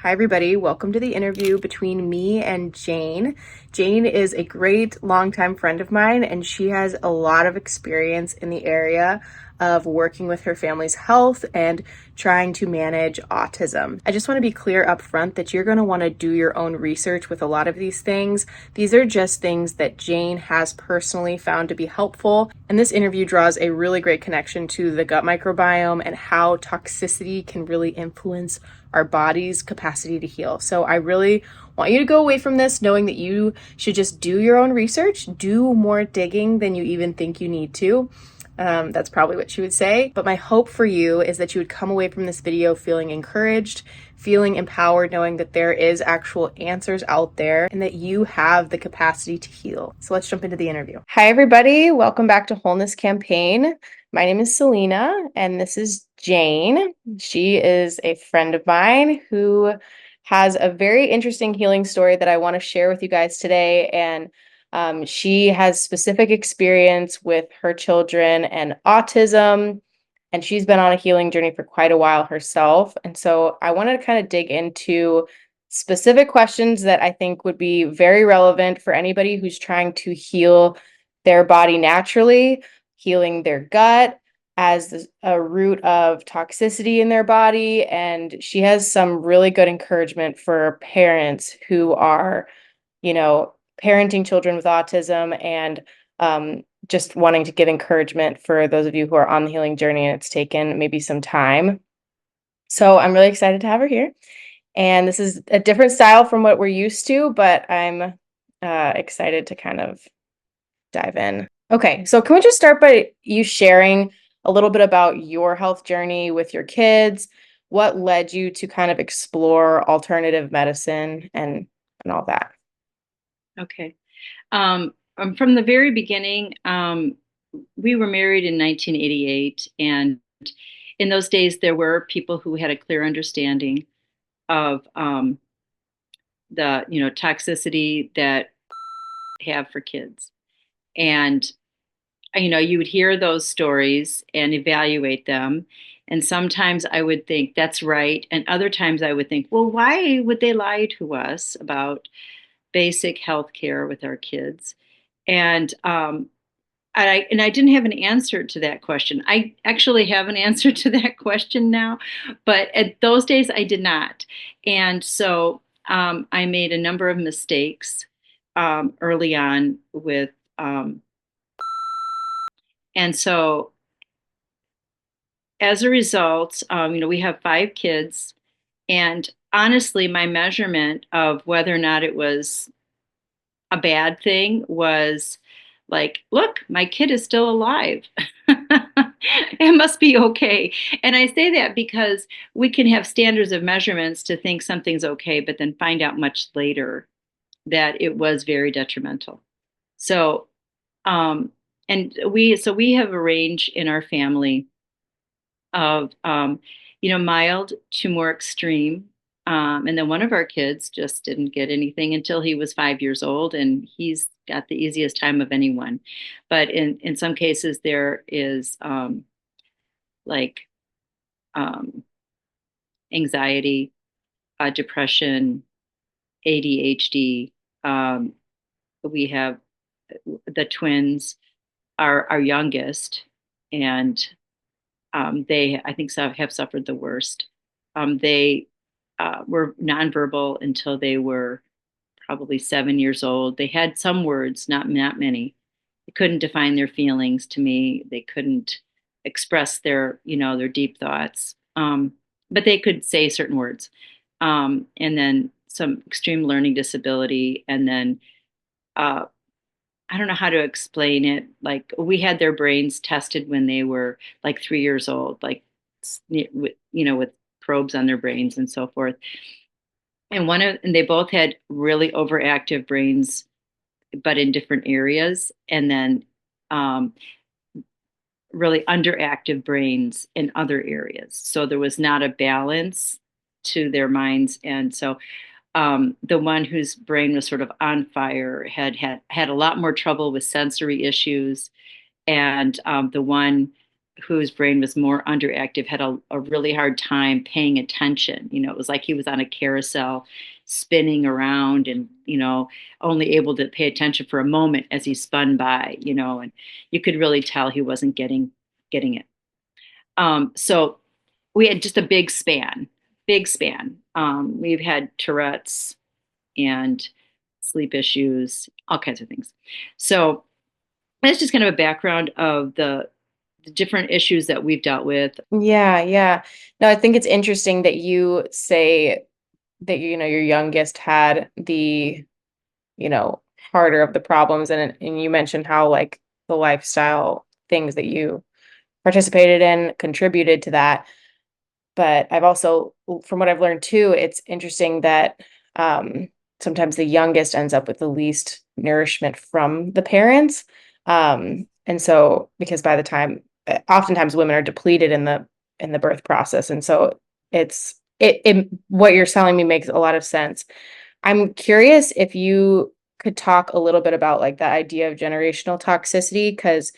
Hi, everybody. Welcome to the interview between me and Jane. Jane is a great longtime friend of mine, and she has a lot of experience in the area of working with her family's health and trying to manage autism. I just want to be clear up front that you're going to want to do your own research with a lot of these things. These are just things that Jane has personally found to be helpful, and this interview draws a really great connection to the gut microbiome and how toxicity can really influence our body's capacity to heal. So I really want you to go away from this knowing that you should just do your own research, do more digging than you even think you need to. That's probably what she would say. But my hope for you is that you would come away from this video feeling encouraged, feeling empowered, knowing that there is actual answers out there and that you have the capacity to heal. So let's jump into the interview. Hi, everybody. Welcome back to Wholeness Campaign. My name is Selena, and this is Jane. She is a friend of mine who has a very interesting healing story that I want to share with you guys today. And she has specific experience with her children and autism, and she's been on a healing journey for quite a while herself. And so I wanted to kind of dig into specific questions that I think would be very relevant for anybody who's trying to heal their body naturally, healing their gut as a root of toxicity in their body. And she has some really good encouragement for parents who are, parenting children with autism and just wanting to give encouragement for those of you who are on the healing journey and it's taken maybe some time. So I'm really excited to have her here. And this is a different style from what we're used to, but I'm excited to kind of dive in. Okay, so can we just start by you sharing a little bit about your health journey with your kids? What led you to kind of explore alternative medicine and all that? Okay. From the very beginning, we were married in 1988, and in those days, there were people who had a clear understanding of the toxicity that have for kids. And you would hear those stories and evaluate them. And sometimes I would think that's right, and other times I would think, well, why would they lie to us about basic health care with our kids? And I didn't have an answer to that question. I actually have an answer to that question now, but at those days I did not. And so I made a number of mistakes early on with, and so as a result, we have 5 kids, and honestly, my measurement of whether or not it was a bad thing was like, look, my kid is still alive. It must be okay. And I say that because we can have standards of measurements to think something's okay, but then find out much later that it was very detrimental. So, um, we have a range in our family of, mild to more extreme. And then one of our kids just didn't get anything until he was 5 years old, and he's got the easiest time of anyone. But in some cases, there is like um, anxiety, depression, ADHD. Um, we have the twins, our youngest, and they, I think, have suffered the worst. They were nonverbal until they were probably 7 years old. They had some words, not many. They couldn't define their feelings to me. They couldn't express their deep thoughts. But they could say certain words. And then some extreme learning disability. And then uh, I don't know how to explain it. Like, we had their brains tested when they were like 3 years old, like with probes on their brains and so forth. And they both had really overactive brains, but in different areas, and then um, really underactive brains in other areas. So there was not a balance to their minds, and so the one whose brain was sort of on fire had a lot more trouble with sensory issues, and the one whose brain was more underactive had a really hard time paying attention. It was like he was on a carousel spinning around and, only able to pay attention for a moment as he spun by, and you could really tell he wasn't getting it. So we had just a big span. We've had Tourette's and sleep issues, all kinds of things. So that's just kind of a background of the different issues that we've dealt with. Yeah, yeah. No, I think it's interesting that you say that your youngest had the, you know, harder of the problems, and you mentioned how like the lifestyle things that you participated in contributed to that. But I've also, from what I've learned too, it's interesting that sometimes the youngest ends up with the least nourishment from the parents. And so, because by the time, oftentimes women are depleted in the birth process, and so what you're telling me makes a lot of sense. I'm curious if you could talk a little bit about like the idea of generational toxicity, because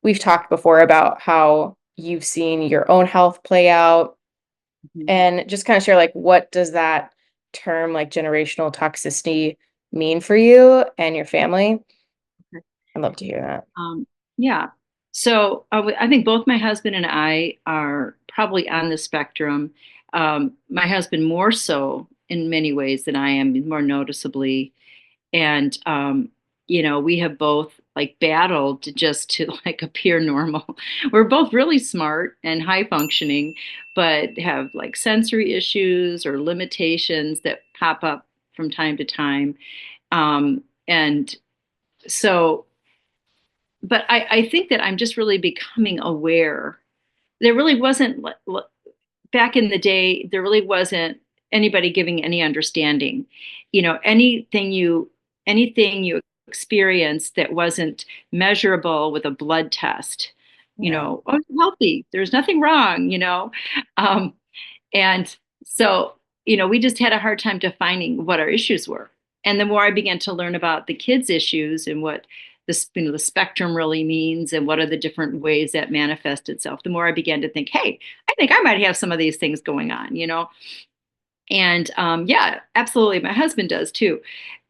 we've talked before about how you've seen your own health play out and just kind of share like what does that term like generational toxicity mean for you and your family? I'd love to hear that. Um, yeah. So I think both my husband and I are probably on the spectrum. My husband more so in many ways than I am, more noticeably. And we have both like battled just to like appear normal. We're both really smart and high functioning, but have like sensory issues or limitations that pop up from time to time. And so, but I think that I'm just really becoming aware. There really wasn't back in the day, there really wasn't anybody giving any understanding. Anything you experienced that wasn't measurable with a blood test, Yeah. oh, I'm healthy. There's nothing wrong. Um, and so, we just had a hard time defining what our issues were. And the more I began to learn about the kids' issues and what the spectrum really means and what are the different ways that manifest itself, the more I began to think, hey, I think I might have some of these things going on. And yeah, absolutely. My husband does too.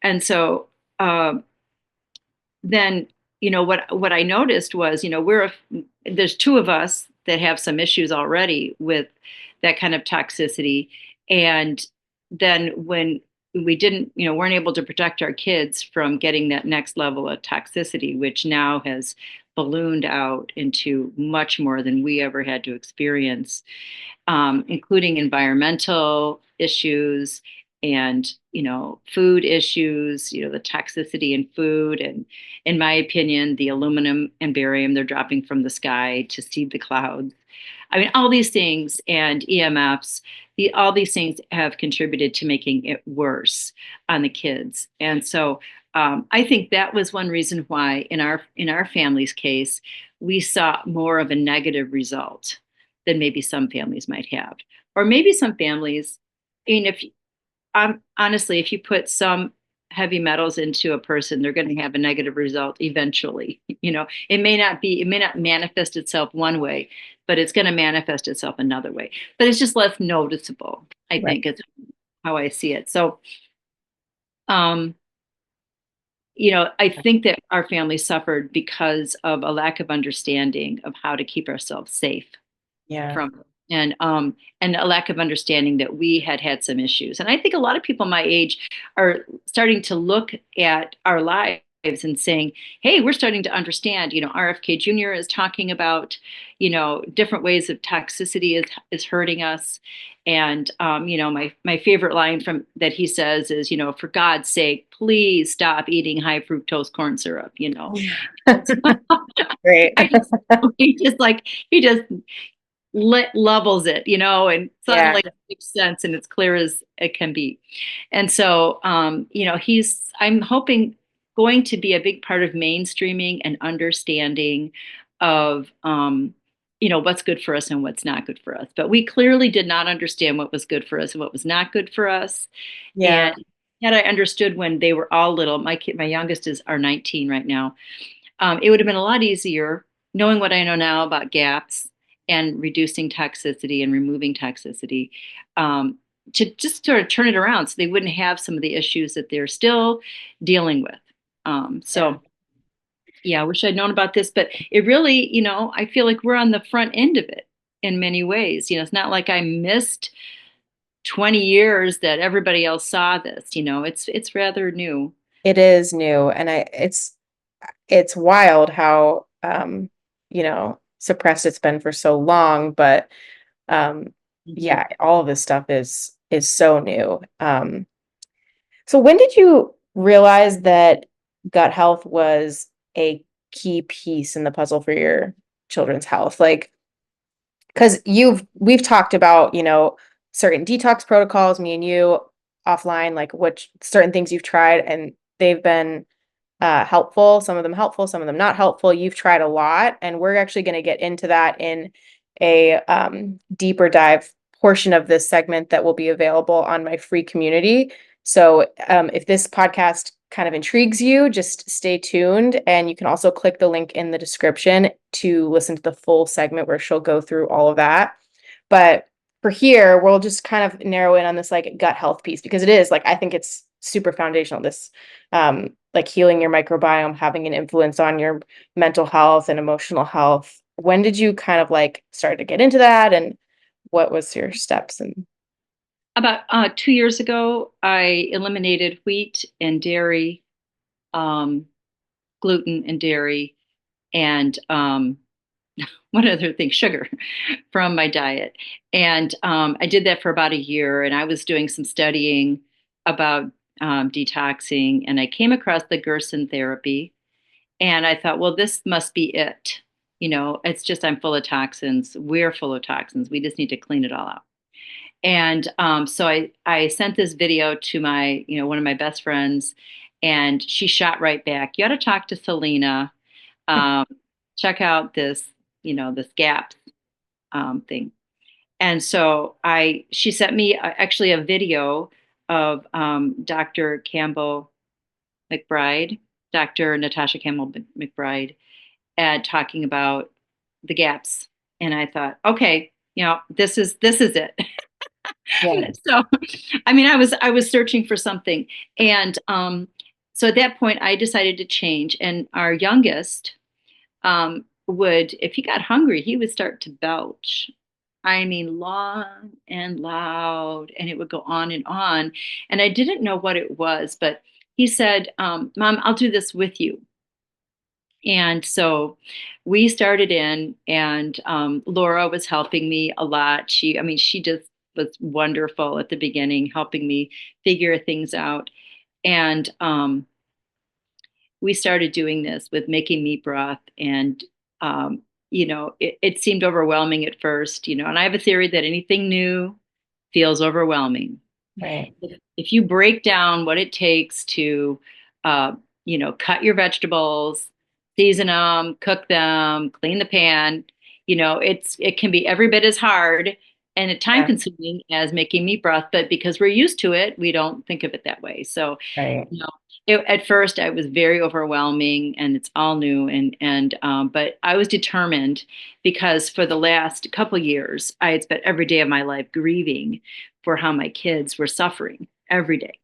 And so um, then, what I noticed was, there's two of us that have some issues already with that kind of toxicity. And then when we didn't, weren't able to protect our kids from getting that next level of toxicity, which now has ballooned out into much more than we ever had to experience, including environmental issues and food issues, the toxicity in food, and in my opinion the aluminum and barium they're dropping from the sky to seed the clouds. I mean, all these things and EMFs, all these things have contributed to making it worse on the kids. And so I think that was one reason why in our family's case we saw more of a negative result than maybe some families might have. Or maybe some families, I mean, if honestly, if you put some heavy metals into a person, they're going to have a negative result eventually. It may not manifest itself one way, but it's going to manifest itself another way. But it's just less noticeable, I Right. think, is how I see it. So, um, I think that our family suffered because of a lack of understanding of how to keep ourselves safe Yeah. from it. And a lack of understanding that we had had some issues. And I think a lot of people my age are starting to look at our lives and saying, hey, we're starting to understand. RFK Jr. is talking about, different ways of toxicity is hurting us. And my favorite line from that he says is, for God's sake, please stop eating high fructose corn syrup. Great. I just he just levels it, and Yeah. suddenly it makes sense and it's clear as it can be. And so, I'm hoping, going to be a big part of mainstreaming and understanding of, what's good for us and what's not good for us. But we clearly did not understand what was good for us and what was not good for us. Yeah. And had I understood when they were all little, my youngest are 19 right now. It would have been a lot easier knowing what I know now about gaps and reducing toxicity and removing toxicity, um, to just sort of turn it around so they wouldn't have some of the issues that they're still dealing with. Yeah. So yeah, I wish I'd known about this, but it really, I feel like we're on the front end of it in many ways. It's not like I missed 20 years that everybody else saw this. It's rather new. It is new, and it's wild how suppressed it's been for so long, but um Mhm. yeah, all of this stuff is so new. So when did you realize that gut health was a key piece in the puzzle for your children's health? Like, because we've talked about, certain detox protocols, me and you offline, like which certain things you've tried and they've been helpful, some of them not helpful. You've tried a lot, and we're actually going to get into that in a deeper dive portion of this segment that will be available on my free community. So, if this podcast kind of intrigues you, just stay tuned, and you can also click the link in the description to listen to the full segment where she'll go through all of that. But for here, we'll just kind of narrow in on this like gut health piece because it is like I think it's super foundational. This like healing your microbiome, having an influence on your mental health and emotional health. When did you kind of like start to get into that, and what was your steps? And About 2 years ago, I eliminated wheat and dairy, um, gluten and dairy, and one other thing, sugar from my diet. And I did that for about a year, and I was doing some studying about detoxing, and I came across the Gerson therapy, and I thought, well, this must be it. It's just I'm full of toxins. We're full of toxins. We just need to clean it all out. And so I sent this video to my, one of my best friends, and she shot right back. You ought to talk to Selena. Um, Check out this GAP thing. And so she sent me actually a video of Dr. Campbell McBride, Dr. Natasha Campbell McBride, talking about the gaps. And I thought, okay, this is it. yeah, So, I mean, I was searching for something, and so at that point, I decided to change. And our youngest would, if he got hungry, he would start to belch. I mean, long and loud, and it would go on and on. And I didn't know what it was, but he said, "Mom, I'll do this with you." And so we started in, and Laura was helping me a lot. I mean, she just was wonderful at the beginning, helping me figure things out. And we started doing this with making meat broth, and it seemed overwhelming at first, and I have a theory that anything new feels overwhelming. right. If you break down what it takes to, cut your vegetables, season them, cook them, clean the pan, it can be every bit as hard and time Yeah, consuming as making meat broth, but because we're used to it, we don't think of it that way. So, right. you know, at first it was very overwhelming, and it's all new, but I was determined, because for the last couple years I had spent every day of my life grieving for how my kids were suffering every day,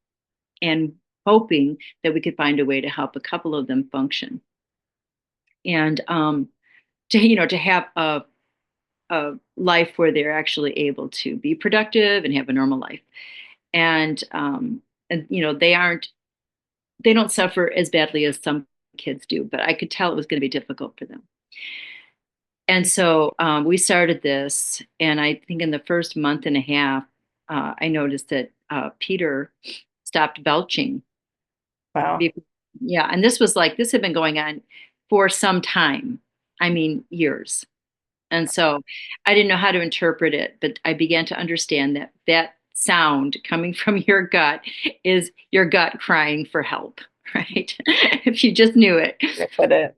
and hoping that we could find a way to help a couple of them function, and to have a life where they're actually able to be productive and have a normal life. And they don't suffer as badly as some kids do, but I could tell it was going to be difficult for them. And so we started this, and I think in the first month and a half, I noticed that Peter stopped belching. Wow. Yeah, and this had been going on for some time. I mean, years. And so I didn't know how to interpret it, but I began to understand that that sound coming from your gut is your gut crying for help, right? If you just knew it. I put it.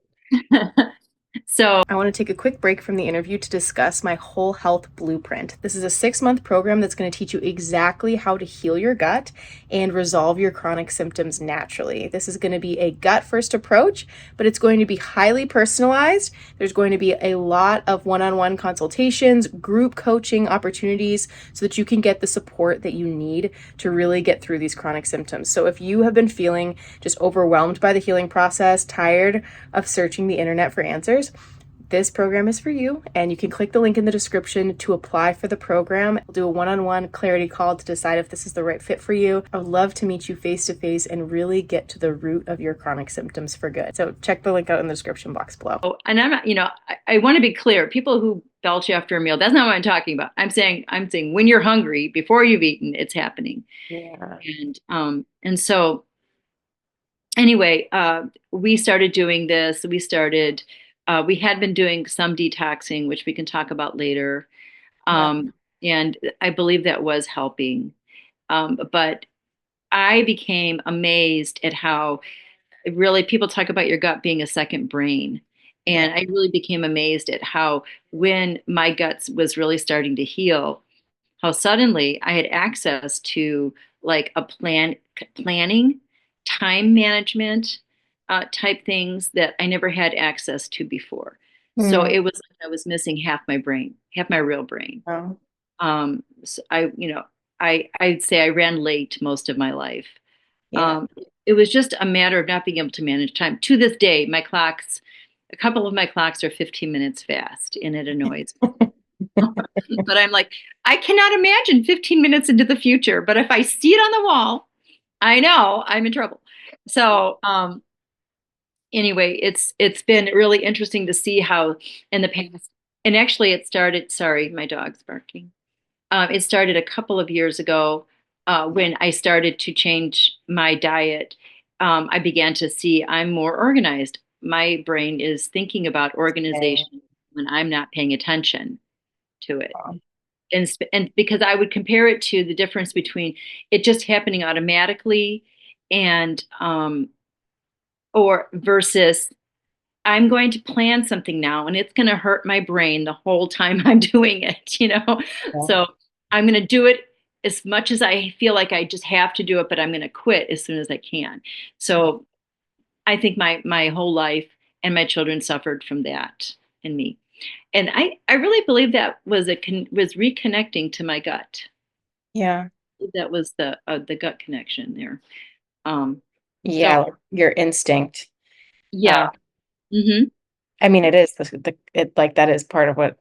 So, I want to take a quick break from the interview to discuss my whole health blueprint. This is a 6 month program that's going to teach you exactly how to heal your gut and resolve your chronic symptoms naturally. This is going to be a gut first approach, but it's going to be highly personalized. There's going to be a lot of one on one consultations, group coaching opportunities so that you can get the support that you need to really get through these chronic symptoms. So if you have been feeling just overwhelmed by the healing process, tired of searching the internet for answers, this program is for you, and you can click the link in the description to apply for the program. We'll do a one-on-one clarity call to decide if this is the right fit for you. I would love to meet you face to face and really get to the root of your chronic symptoms for good. So check the link out in the description box below. and I'm not, I want to be clear. People who belch after a meal, that's not what I'm talking about. I'm saying when you're hungry, before you've eaten, it's happening. Yeah. And so anyway, we started doing this. We had been doing some detoxing, which we can talk about later. Yeah. And I believe that was helping. But I became amazed at how really people talk about your gut being a second brain. Yeah. And I really became amazed at how when my gut was really starting to heal, how suddenly I had access to like planning, time management type things that I never had access to before. So Mm. it was like I was missing half my brain, half my real brain. Oh. So I'd say I ran late most of my life. Yeah. Um, it was just a matter of not being able to manage time. To this day, a couple of my clocks are 15 minutes fast, and it annoys me. But I'm like, I cannot imagine 15 minutes into the future. But if I see it on the wall, I know I'm in trouble. So anyway, it's been really interesting to see how in the past, and actually it started. Sorry, my dog's barking. It started a couple of years ago when I started to change my diet. I began to see I'm more organized. My brain is thinking about Okay. organization when I'm not paying attention to it. Oh. And because I would compare it to the difference between it just happening automatically and or versus I'm going to plan something now and it's going to hurt my brain the whole time I'm doing it. Yeah. So I'm going to do it as much as I feel like I just have to do it, but I'm going to quit as soon as I can. So I think my whole life and my children suffered from that in me. And I really believe that was reconnecting to my gut. Yeah. That was the gut connection there. Um, Yeah, so like your instinct. yeah. Uh, Hmm. I mean, it is it like that is part of what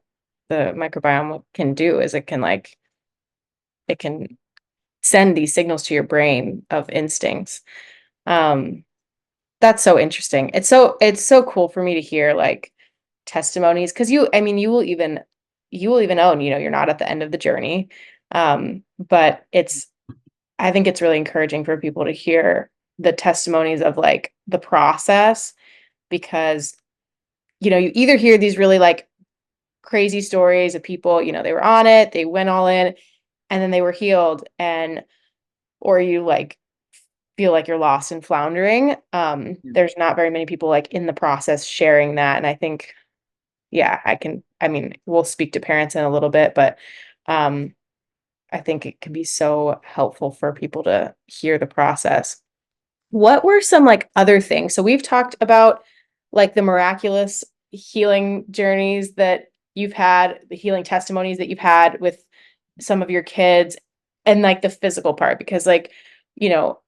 the microbiome can do is it can send these signals to your brain of instincts. Um, that's so interesting. It's so cool for me to hear like testimonies because I mean, you will even own, you're not at the end of the journey. But I think it's really encouraging for people to hear the testimonies of like the process because you either hear these really like crazy stories of people, they were on it, they went all in, and then they were healed, or you like feel like you're lost and floundering. There's not very many people like in the process sharing that. And I think, yeah, I mean, we'll speak to parents in a little bit, but um, I think it can be so helpful for people to hear the process. What were some like other things? So we've talked about like the miraculous healing journeys that you've had, the healing testimonies that you've had with some of your kids, and like the physical part, because like, you know,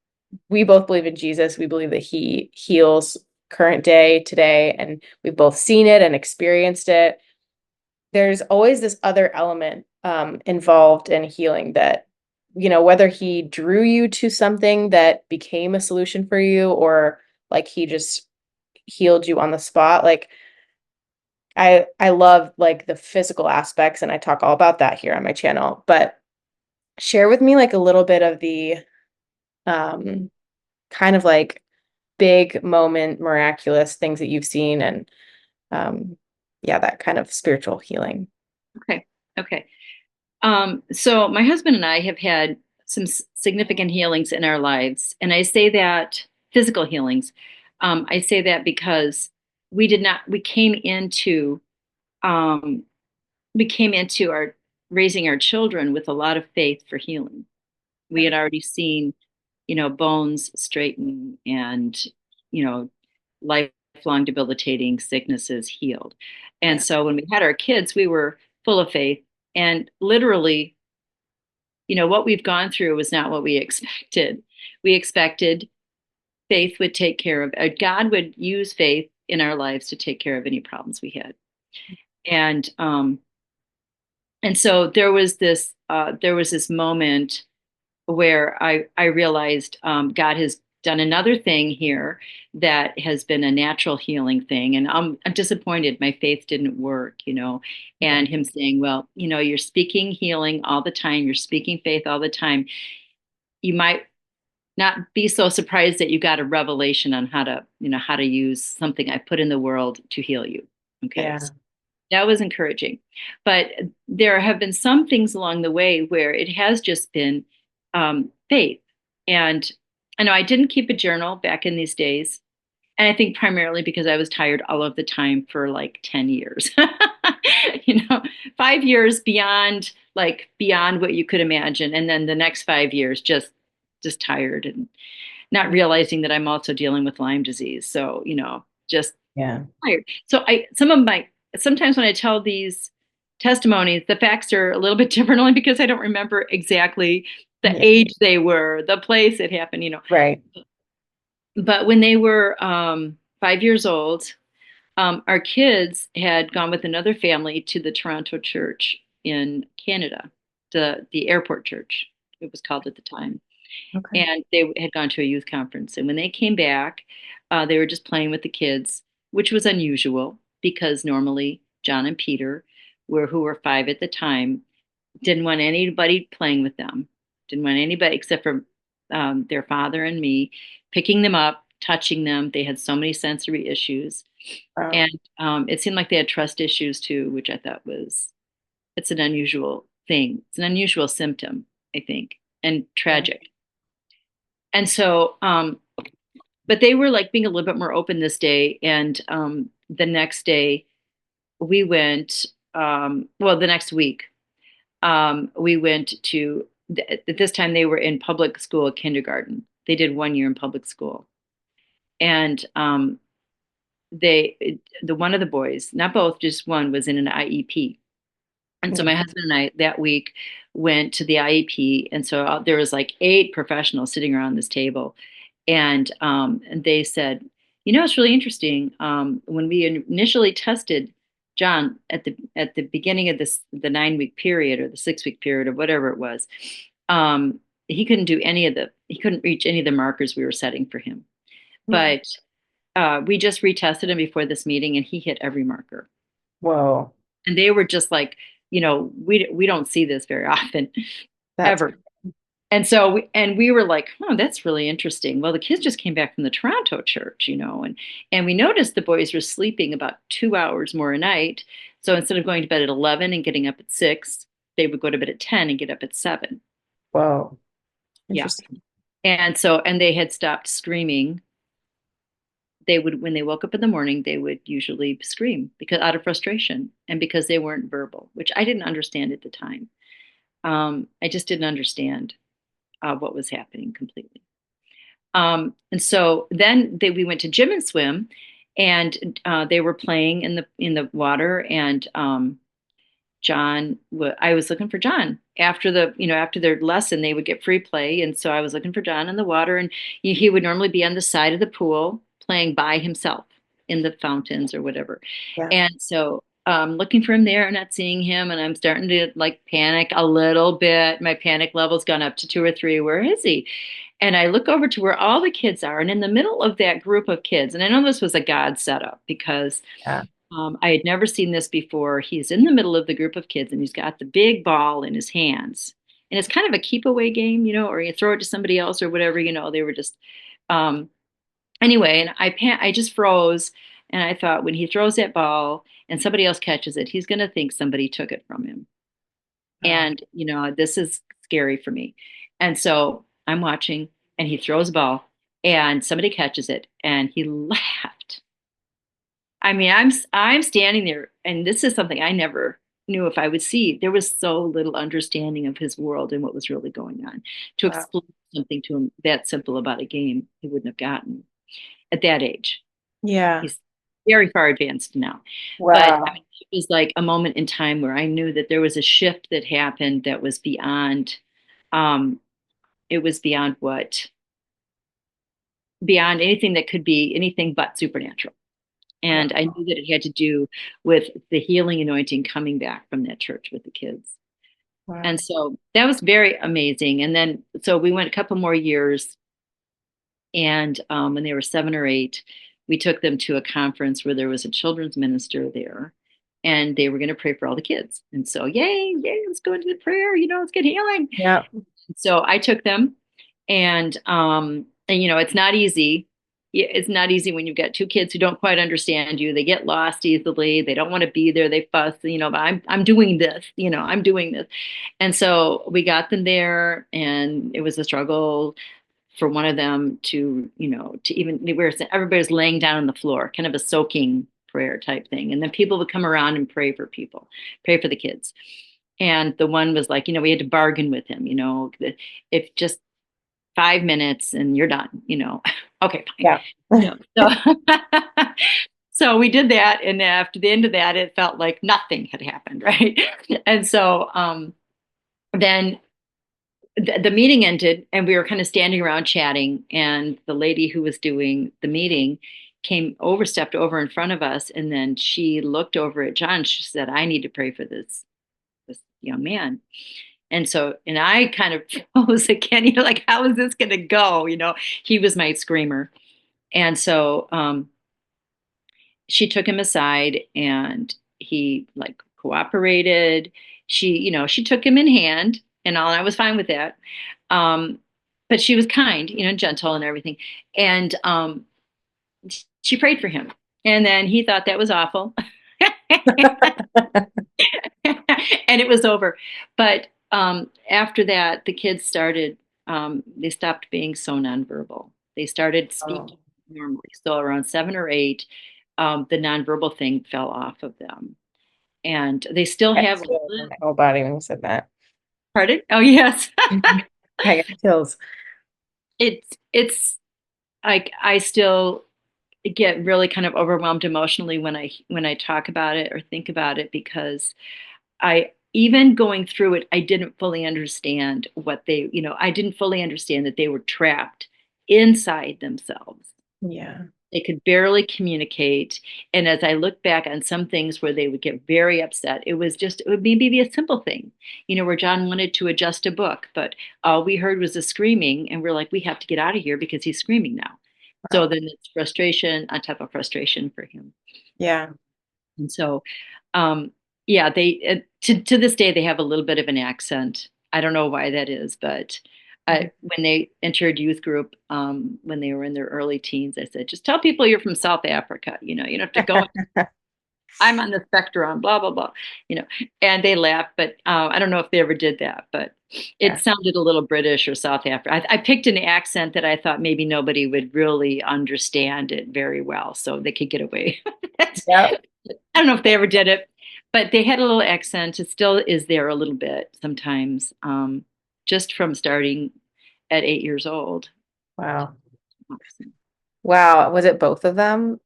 we both believe in Jesus. We believe that he heals current day today, and we've both seen it and experienced it. There's always this other element involved in healing that, whether he drew you to something that became a solution for you or like he just healed you on the spot. Like I love like the physical aspects and I talk all about that here on my channel, but share with me like a little bit of the um kind of like big moment miraculous things that you've seen and um yeah, that kind of spiritual healing. Okay. Okay. So my husband and I have had some significant healings in our lives, and I say that physical healings. I say that because we did not, um, we came into our raising our children with a lot of faith for healing. We had already seen, bones straighten and, you know, lifelong debilitating sicknesses healed. And Yeah. so when we had our kids, we were full of faith. And literally, what we've gone through was not what we expected. We expected faith would take care of, God would use faith in our lives to take care of any problems we had. And, um, and so there was this moment where I realized God has done another thing here that has been a natural healing thing. And I'm disappointed my faith didn't work, Yeah. and him saying, well, you're speaking healing all the time. You're speaking faith all the time. You might not be so surprised that you got a revelation on how to use something I put in the world to heal you. Okay. Yeah. That was encouraging. But there have been some things along the way where it has just been faith. And I know I didn't keep a journal back in these days. And I think primarily because I was tired all of the time for like 10 years. you know, 5 years beyond what you could imagine. And then the next 5 years just tired and not realizing that I'm also dealing with Lyme disease. So, just Yeah. tired. So sometimes when I tell these testimonies, the facts are a little bit different only because I don't remember exactly the Yeah. age they were, the place it happened. Right. But when they were 5 years old, our kids had gone with another family to the Toronto church in Canada, the airport church, it was called at the time. Okay. And they had gone to a youth conference. And when they came back, they were just playing with the kids, which was unusual because normally John and Peter, who were 5 at the time, didn't want anybody playing with them, didn't want anybody except for their father and me picking them up, touching them. They had so many sensory issues. Wow. And it seemed like they had trust issues too, which I thought it's an unusual thing. It's an unusual symptom, I think, and Yeah. tragic. And so, but they were like being a little bit more open this day. And the next day we went, well, the next week, we went to, at this time they were in public school kindergarten. They did 1 year in public school. And the one of the boys, not both, just one, was in an IEP. And so Yeah. my husband and I that week went to the IEP, and so there was like 8 professionals sitting around this table, and they said, it's really interesting. When we initially tested John at the beginning of the 9 week period or the 6 week period or whatever it was, he couldn't reach any of the markers we were setting for him. Hmm. But we just retested him before this meeting, and he hit every marker. Whoa. And they were just like, we don't see this very often, That's ever. And so we were like, oh, that's really interesting. Well, the kids just came back from the Toronto church, and we noticed the boys were sleeping about 2 hours more a night. So instead of going to bed at 11 and getting up at 6, they would go to bed at 10 and get up at 7. whoa. Yeah. Interesting. And they had stopped screaming. They would, when they woke up in the morning, they would usually scream because out of frustration and because they weren't verbal, which I didn't understand at the time. I just didn't understand what was happening completely. And so then we went to gym and swim, and they were playing in the water. And I was looking for John after their lesson. They would get free play, and so I was looking for John in the water, and he would normally be on the side of the pool playing by himself in the fountains or whatever. Yeah. And so looking for him there and not seeing him, and I'm starting to like panic a little bit. My panic level's gone up to 2 or 3. Where is he? And I look over to where all the kids are, and in the middle of that group of kids, and I know this was a God setup because Yeah. I had never seen this before. He's in the middle of the group of kids, and he's got the big ball in his hands. And it's kind of a keep away game, or you throw it to somebody else or whatever. They were just um, anyway. And I just froze, and I thought when he throws that ball and somebody else catches it, he's going to think somebody took it from him. Oh, And this is scary for me. And so I'm watching, and he throws a ball, and somebody catches it, and he laughed. I mean, I'm standing there, and this is something I never knew if I would see. There was so little understanding of his world and what was really going on. To Wow. explain something to him that simple about a game, he wouldn't have gotten at that age. Yeah. He's very far advanced now. But I Wow. mean, it was like a moment in time where I knew that there was a shift that happened that was beyond, um, it was beyond anything that could be anything but supernatural. And I Wow. knew that it had to do with the healing anointing coming back from that church with the kids. And Wow. so that was very amazing. And then, so we went a couple more years. And when they were 7 or 8, we took them to a conference where there was a children's minister there. And they were going to pray for all the kids. And so, yay, yay, let's go into the prayer, let's get healing. Yeah. So I took them, and it's not easy. It's not easy when you've got two kids who don't quite understand you. They get lost easily. They don't want to be there. They fuss, but I'm doing this, I'm doing this. And so we got them there, and it was a struggle for one of them to even where everybody's laying down on the floor, kind of a soaking prayer type thing. And then people would come around and pray for the kids. And the one was like, we had to bargain with him, if just 5 minutes and you're done, okay, fine. Yeah. So, so we did that. And after the end of that, it felt like nothing had happened. Right. And so, then the meeting ended and we were kind of standing around chatting, and the lady who was doing the meeting stepped over in front of us, and then she looked over at John. She said, I need to pray for this young man. And I kind of froze again, like, how is this going to go? He was my screamer. And so she took him aside, and he like cooperated. She took him in hand and all, and I was fine with that. Um, but she was kind, gentle and everything. And she prayed for him. And then he thought that was awful. And it was over. But after that, the kids they stopped being so nonverbal. They started Oh, speaking normally. So around 7 or 8, the nonverbal thing fell off of them. And they still I got have, chills on my whole body when you said that. pardon? Oh, yes. I got chills. It's like I still get really kind of overwhelmed emotionally when I talk about it or think about it, because I even going through it, I didn't fully understand I didn't fully understand that they were trapped inside themselves. Yeah. They could barely communicate. And as I look back on some things where they would get very upset, it would maybe be a simple thing, where John wanted to adjust a book, but all we heard was a screaming. And we're like, we have to get out of here because he's screaming now. So Wow. then it's frustration on top of frustration for him. Yeah. And so, yeah, they to this day they have a little bit of an accent. I don't know why that is, but when they entered youth group, when they were in their early teens, I said, just tell people you're from South Africa. You don't have to go. I'm on the spectrum, blah blah blah. You know, and they laughed, but I don't know if they ever did that, but it Yeah. sounded a little British or South African. I picked an accent that I thought maybe nobody would really understand it very well, so they could get away. Yeah. I don't know if they ever did it, but they had a little accent. It still is there a little bit sometimes, just from starting at 8 years old. Wow. Wow. Was it both of them?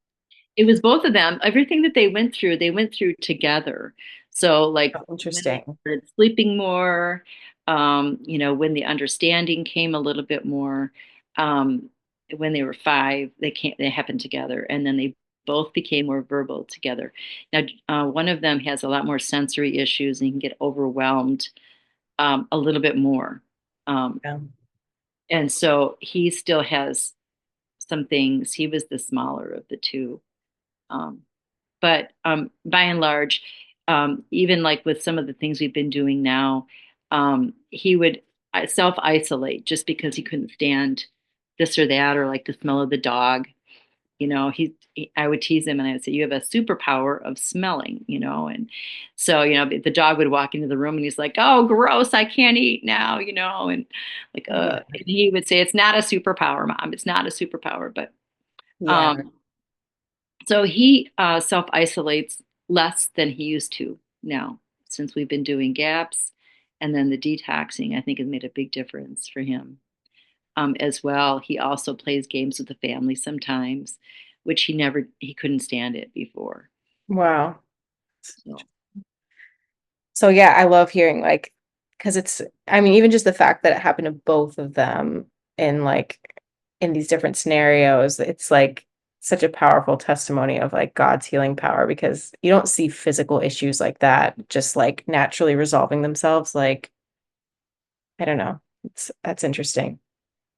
It was both of them. Everything that they went through together. So, like, Oh, when they interesting. started sleeping more, when the understanding came a little bit more, um, when they were 5, they happened together, and then they both became more verbal together. Now, one of them has a lot more sensory issues and can get overwhelmed a little bit more. Um, Yeah. and so he still has some things. He was the smaller of the two. Um, but by and large, even like with some of the things we've been doing now, he would self isolate just because he couldn't stand this or that, or like the smell of the dog. I would tease him and I would say, you have a superpower of smelling, and so, the dog would walk into the room and he's like, oh, gross, I can't eat now, and like, Yeah. and he would say, it's not a superpower, Mom. It's not a superpower. But, Yeah. um, So he self-isolates less than he used to now, since we've been doing gaps. And then the detoxing, I think, has made a big difference for him as well. He also plays games with the family sometimes, which he couldn't stand it before. Wow. So, So yeah, I love hearing like, because it's, I mean, even just the fact that it happened to both of them in like in these different scenarios, it's like such a powerful testimony of like God's healing power because you don't see physical issues like that just like naturally resolving themselves. Like, I don't know. That's interesting.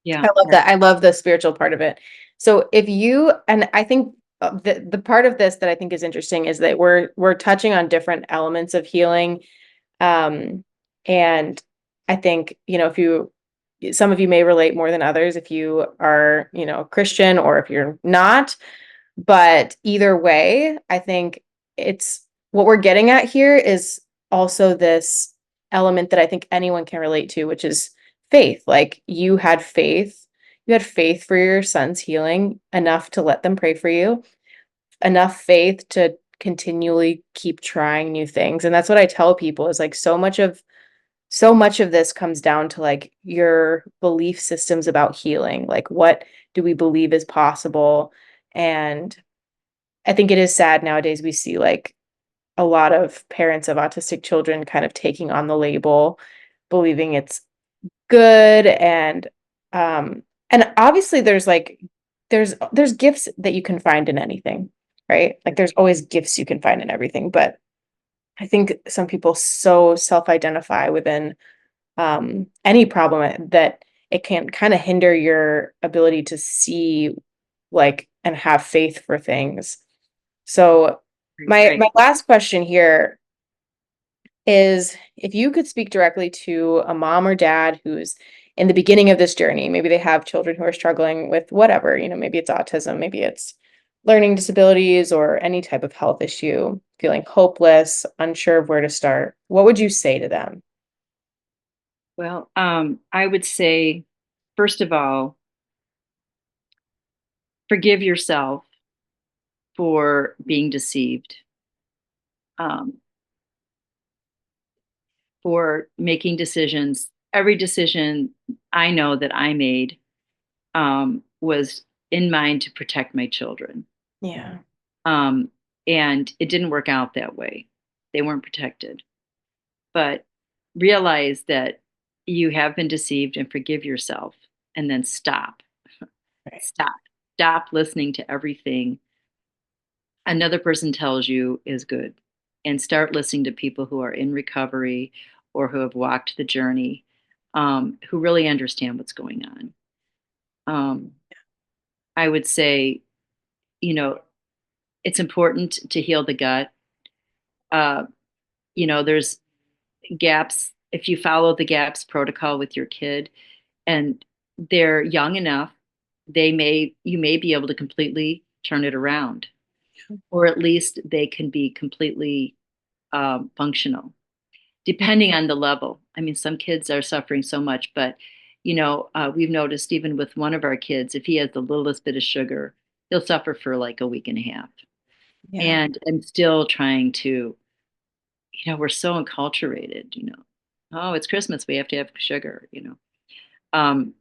yeah, I love yeah, that. I love the spiritual part of it. So if you, and I think the part of this that I think is interesting is that we're touching on different elements of healing. And I think, if some of you may relate more than others if you are, Christian or if you're not, but either way, I think it's what we're getting at here is also this element that I think anyone can relate to, which is faith. Like you had faith for your son's healing enough to let them pray for you, enough faith to continually keep trying new things. And that's what I tell people is like so much of this comes down to like your belief systems about healing. Like what do we believe is possible? And I think it is sad nowadays we see like a lot of parents of autistic children kind of taking on the label, believing it's good and obviously there's gifts that you can find in anything, right? Like there's always gifts you can find in everything, but I think some people so self-identify within any problem that it can kind of hinder your ability to see like and have faith for things. So right, my right. last question here is if you could speak directly to a mom or dad who's in the beginning of this journey, maybe they have children who are struggling with whatever, maybe it's autism, maybe it's learning disabilities or any type of health issue, feeling hopeless, unsure of where to start, what would you say to them? Well, I would say, first of all, forgive yourself for being deceived, um, for making decisions. Every decision I know that I made was in mind to protect my children. Yeah. Um, and it didn't work out that way. They weren't protected. But realize that you have been deceived and forgive yourself and then stop. Right. Stop. Stop listening to everything another person tells you is good and start listening to people who are in recovery or who have walked the journey, who really understand what's going on. Um, I would say, you know, it's important to heal the gut. Uh, there's gaps. If you follow the gaps protocol with your kid and they're young enough, you may be able to completely turn it around, or at least they can be completely functional depending on the level. I mean, some kids are suffering so much, but we've noticed even with one of our kids, if he has the littlest bit of sugar, he'll suffer for like a week and a half. Yeah. And I'm still trying to, we're so enculturated, oh, it's Christmas, we have to have sugar. Um,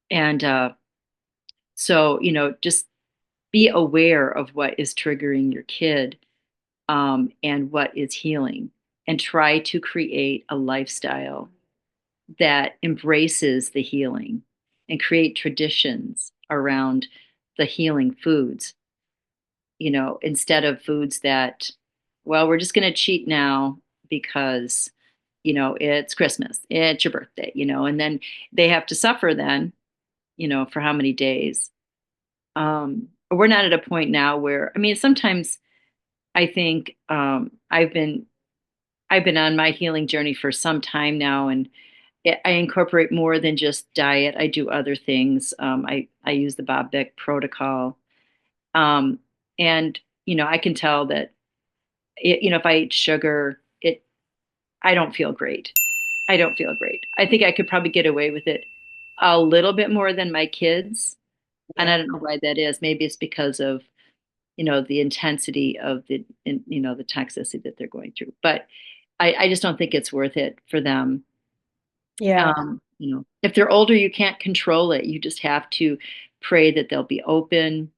and so, just be aware of what is triggering your kid and what is healing, and try to create a lifestyle that embraces the healing and create traditions around the healing foods, instead of foods that, well, we're just going to cheat now because, it's Christmas, it's your birthday, and then they have to suffer then, for how many days. We're not at a point now where, I mean, sometimes I think I've been on my healing journey for some time now, and I incorporate more than just diet. I do other things. I use the Bob Beck protocol, um, and I can tell that if I eat sugar, I don't feel great. I don't feel great. I think I could probably get away with it a little bit more than my kids, and Yeah. I don't know why that is. Maybe it's because of the intensity of the toxicity that they're going through. But I just don't think it's worth it for them. Yeah. If they're older, you can't control it. You just have to pray that they'll be open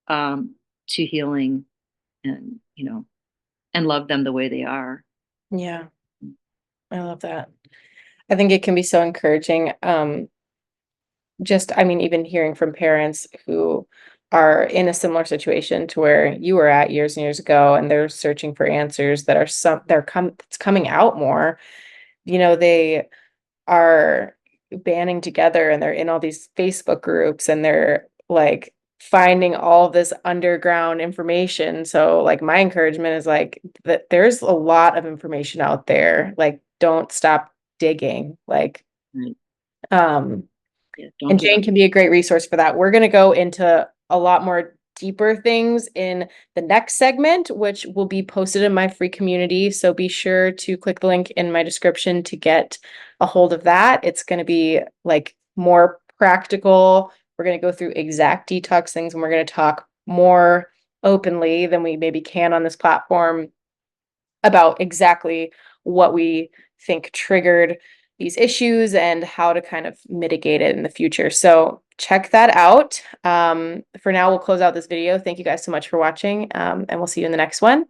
to healing, and and love them the way they are. Yeah. I love that. I think it can be so encouraging. Just, I mean, even hearing from parents who are in a similar situation to where you were at years and years ago, and they're searching for answers that are it's coming out more. They are banding together and they're in all these Facebook groups and they're like finding all this underground information. So like my encouragement is like that there's a lot of information out there. Like don't stop digging. Like Right. um Yeah, don't and give up. Jane can be a great resource for that. We're going to go into a lot more deeper things in the next segment, which will be posted in my free community. So be sure to click the link in my description to get a hold of that. It's going to be like more practical. We're going to go through exact detox things and we're going to talk more openly than we maybe can on this platform about exactly what we think triggered these issues and how to kind of mitigate it in the future. So check that out. For now, we'll close out this video. Thank you guys so much for watching, and we'll see you in the next one.